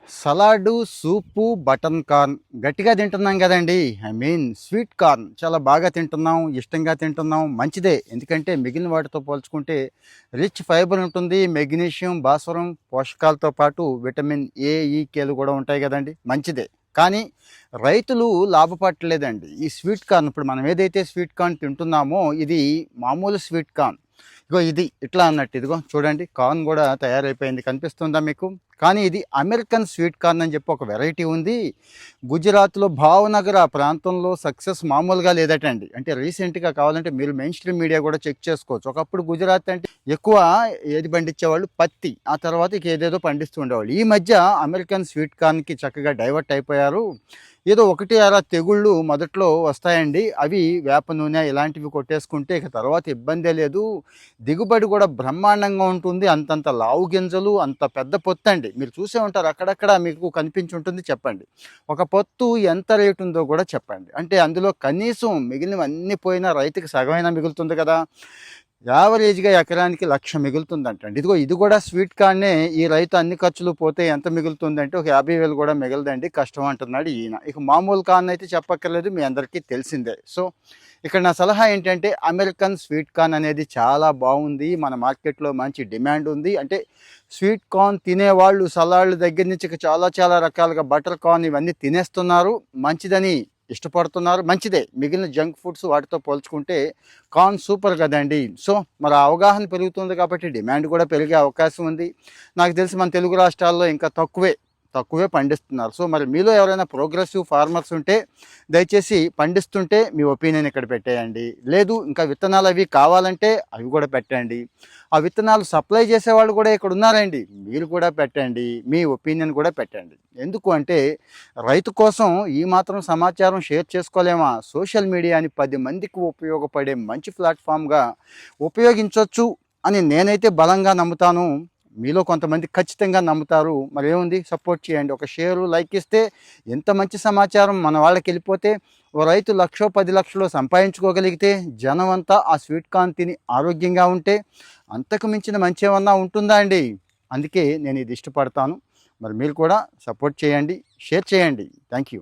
Salad, సూపు, button corn గట్టిగా తింటున్నాం కదండీ! స్వీట్ కార్న్ చాలా బాగా తింటున్నాం, ఇష్టంగా తింటున్నాం. మంచిదే. ఎందుకంటే మిగిలిన వాటితో పోల్చుకుంటే రిచ్ ఫైబర్ ఉంటుంది. మెగ్నీషియం, భాస్వరం పోషకాలతో పాటు విటమిన్ ఏ, ఈ, కేలు కూడా ఉంటాయి కదండీ! మంచిదే. కానీ రైతులు లాభపడట్లేదండి. ఈ స్వీట్ కార్న్ ఇప్పుడు మనం ఏదైతే స్వీట్ కార్న్ తింటున్నామో ఇది మామూలు స్వీట్ కార్న్. ఇగో ఇది ఇట్లా అన్నట్టు ఇదిగో చూడండి కార్న్ కూడా తయారైపోయింది కనిపిస్తుందా మీకు? కానీ ఇది అమెరికన్ స్వీట్ కార్న్ అని చెప్పి ఒక వెరైటీ ఉంది. గుజరాత్లో భావనగర్ ఆ ప్రాంతంలో సక్సెస్ మామూలుగా లేదటండి. అంటే రీసెంట్గా కావాలంటే మీరు మెయిన్ స్ట్రీమ్ మీడియా కూడా చెక్ చేసుకోవచ్చు. ఒకప్పుడు గుజరాత్ అంటే ఎక్కువ ఏది పండించేవాళ్ళు పత్తి, ఆ తర్వాత ఇక ఏదేదో పండిస్తూ ఉండేవాళ్ళు. ఈ మధ్య అమెరికన్ స్వీట్ కార్న్కి చక్కగా డైవర్ట్ అయిపోయారు. ఏదో ఒకటి అలా తెగుళ్ళు మొదట్లో వస్తాయండి. అవి వేప నూనె ఇలాంటివి కొట్టేసుకుంటే ఇక తర్వాత ఇబ్బందే లేదు. దిగుబడి కూడా బ్రహ్మాండంగా ఉంటుంది. అంతంత లావు గింజలు, అంత పెద్ద పొత్తండి. మీరు చూసే ఉంటారు అక్కడక్కడ మీకు కనిపించి ఉంటుంది. చెప్పండి, ఒక పొత్తు ఎంత రేటు ఉందో కూడా చెప్పండి. అంటే అందులో కనీసం మిగిలినవన్నీ పోయినా రైతుకి సగమైనా మిగులుతుంది కదా. యావరేజ్గా ఎకరానికి 1,00,000 మిగులుతుందంటండి. ఇదిగో ఇది కూడా స్వీట్ కార్నే. ఈ రైతు అన్ని ఖర్చులు పోతే ఎంత మిగులుతుందంటే ఒక 50,000 కూడా మిగలదండి, కష్టం అంటున్నాడు ఈయన. ఇక మామూలు కార్న్ అయితే చెప్పక్కర్లేదు, మీ అందరికీ తెలిసిందే. సో ఇక్కడ నా సలహా ఏంటంటే అమెరికన్ స్వీట్ కార్న్ అనేది చాలా బాగుంది. మన మార్కెట్లో మంచి డిమాండ్ ఉంది. అంటే స్వీట్ కార్న్ తినేవాళ్ళు సలాడ్ల దగ్గర నుంచి చాలా చాలా రకాలుగా బటర్ కార్న్ ఇవన్నీ తినేస్తున్నారు. మంచిదని ఇష్టపడుతున్నారు. మంచిదే. మిగిలిన జంక్ ఫుడ్స్ వాటితో పోల్చుకుంటే కార్న్ సూపర్ కదండి. సో మరి అవగాహన పెరుగుతుంది కాబట్టి డిమాండ్ కూడా పెరిగే అవకాశం ఉంది. నాకు తెలిసి మన తెలుగు రాష్ట్రాల్లో ఇంకా తక్కువే పండిస్తున్నారు. సో మరి మీలో ఎవరైనా ప్రోగ్రెసివ్ ఫార్మర్స్ ఉంటే దయచేసి పండిస్తుంటే మీ ఒపీనియన్ ఇక్కడ పెట్టేయండి. లేదు ఇంకా విత్తనాలు అవి కావాలంటే అవి కూడా పెట్టండి. ఆ విత్తనాలు సప్లై చేసేవాళ్ళు కూడా ఇక్కడ ఉన్నారండి, మీరు కూడా పెట్టండి. మీ ఒపీనియన్ కూడా పెట్టండి. ఎందుకు అంటే రైతు కోసం ఈ మాత్రం సమాచారం షేర్ చేసుకోలేమా? సోషల్ మీడియాని 10 మందికి ఉపయోగపడే మంచి ప్లాట్ఫామ్గా ఉపయోగించవచ్చు అని నేనైతే బలంగా నమ్ముతాను. మీలో కొంతమంది ఖచ్చితంగా నమ్ముతారు. మరి ఏముంది, సపోర్ట్ చేయండి. ఒక షేరు, లైక్ ఇస్తే ఎంత మంచి సమాచారం మన వాళ్ళకి వెళ్ళిపోతే ఓ రైతు 1,00,000 10,00,000 సంపాదించుకోగలిగితే జనం అంతా ఆ స్వీట్ కార్న్ తిని ఆరోగ్యంగా ఉంటే అంతకు మించిన మంచి ఏమన్నా ఉంటుందా అండి? అందుకే నేను ఇది ఇష్టపడతాను. మరి మీరు కూడా సపోర్ట్ చేయండి, షేర్ చేయండి. Thank you.